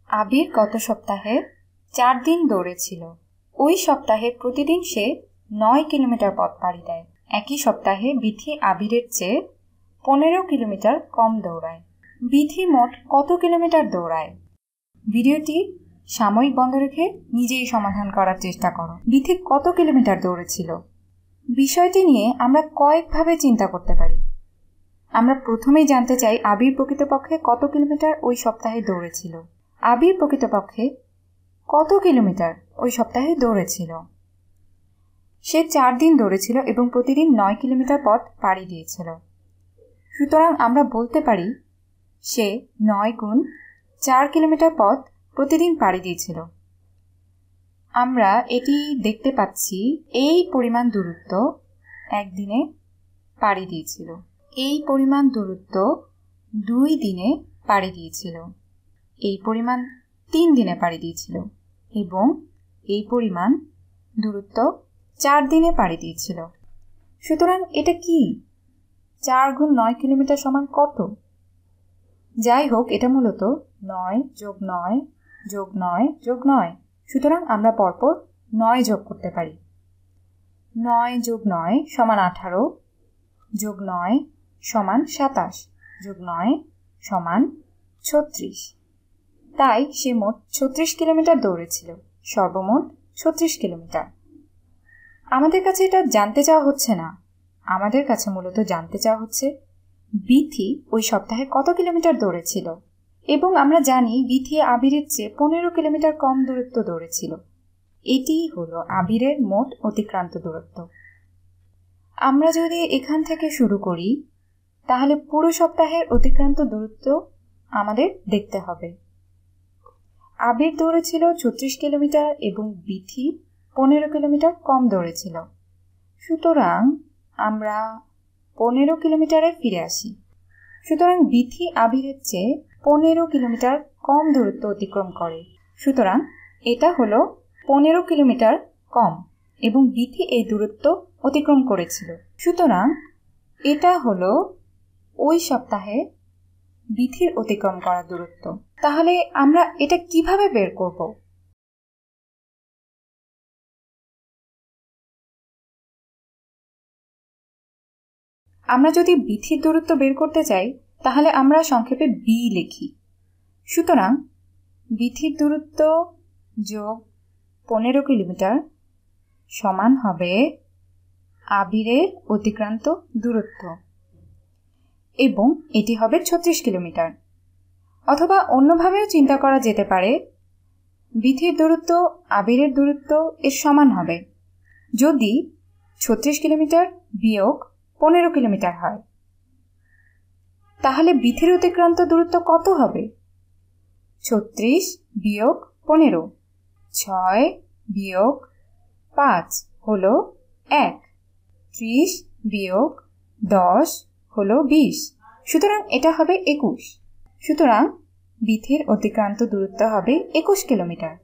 আবির গত সপ্তাহে 4 দিন দৌড়েছিল। ওই সপ্তাহে প্রতিদিন সে 9 কিলোমিটার পথ পাড়ি দেয়। একই সপ্তাহে বিথি আবিরের চেয়ে 15 কিলোমিটার কম দৌড়ায়। বিথি মোট কত কিলোমিটার দৌড়ায়? ভিডিওটি সাময়িক বন্ধ রেখে নিজেই সমাধান করার চেষ্টা করো। বিথি কত কিলোমিটার দৌড়েছিল? বিষয়টি নিয়ে আমরা কয়েকভাবে চিন্তা করতে পারি। আমরা প্রথমেই জানতে চাই আবির প্রকৃতপক্ষে কত কিলোমিটার ওই সপ্তাহে দৌড়েছিল। আবির প্রকৃতপক্ষে কত কিলোমিটার ওই সপ্তাহে দৌড়েছিল? সে 4 দিন দৌড়েছিল এবং প্রতিদিন 9 কিলোমিটার পথ পাড়ি দিয়েছিল। সুতরাং আমরা বলতে পারি সে 9 গুণ 4 কিলোমিটার পথ প্রতিদিন পাড়ি দিয়েছিল। আমরা এটি দেখতে পাচ্ছি এই পরিমাণ দূরত্ব একদিনে পাড়ি দিয়েছিল, এই পরিমাণ দূরত্ব 2 দিনে পাড়ি দিয়েছিল, এই পরিমাণ 3 দিনে পাড়ি দিয়েছিল এবং এই পরিমাণ দূরত্ব 4 দিনে পাড়ি দিয়েছিল। সুতরাং এটা কি? 4 গুণ 9 কিলোমিটার সমান কত? যাই হোক, এটা মূলত 9 যোগ 9 যোগ 9 যোগ 9। সুতরাং আমরা পরপর 9 যোগ করতে পারি। 9 যোগ 9 সমান 18 যোগ 9 সমান 27 যোগ 9 সমান 36। তাই সে মোট 36 কিলোমিটার দৌড়েছিল, সর্বমোট 36 কিলোমিটার। আমাদের কাছে এটা জানতে চাওয়া হচ্ছে না, আমাদের কাছে মূলত জানতে চাওয়া হচ্ছে বিথি ওই সপ্তাহে কত কিলোমিটার দৌড়েছিল। এবং আমরা জানি বিথি আবিরের চেয়ে 15 কিলোমিটার কম দূরত্ব দৌড়েছিল। এটিই হলো আবিরের মোট অতিক্রান্ত দূরত্ব। আমরা যদি এখান থেকে শুরু করি তাহলে পুরো সপ্তাহের অতিক্রান্ত দূরত্ব আমাদের দেখতে হবে। আবির দৌড়েছিল 36 কিলোমিটার এবং বিথি 15 কিলোমিটার কম দৌড়েছিল। সুতরাং আমরা 15 কিলোমিটারে ফিরে আসি। সুতরাং বিথি আবিরের চেয়ে 15 কিলোমিটার কম দূরত্ব অতিক্রম করে। সুতরাং এটা হলো 15 কিলোমিটার কম এবং বিথি এই দূরত্ব অতিক্রম করেছিল। সুতরাং এটা হলো ওই সপ্তাহে বিথির অতিক্রম করা দূরত্ব। তাহলে আমরা এটা কিভাবে বের করব? আমরা যদি বিথির দূরত্ব বের করতে চাই তাহলে আমরা সংক্ষেপে বি লিখি। সুতরাং বিথির দূরত্ব যোগ 15 কিলোমিটার সমান হবে আবিরের অতিক্রান্ত দূরত্ব এবং এটি হবে 36 কিলোমিটার। অথবা অন্যভাবেও চিন্তা করা যেতে পারে, বিথির দূরত্ব আবিরের দূরত্ব এর সমান হবে যদি 36 কিলোমিটার বিয়োগ 15 কিলোমিটার হয়। তাহলে বিথির অতিক্রান্ত দূরত্ব কত হবে? 36 বিয়োগ 15, 6 বিয়োগ 5 হলো 1, 30 বিয়োগ 10 হলো 20। সুতরাং এটা হবে 21। সুতরাং বিথির অতিক্রান্ত দূরত্ব হবে 21 কিলোমিটার।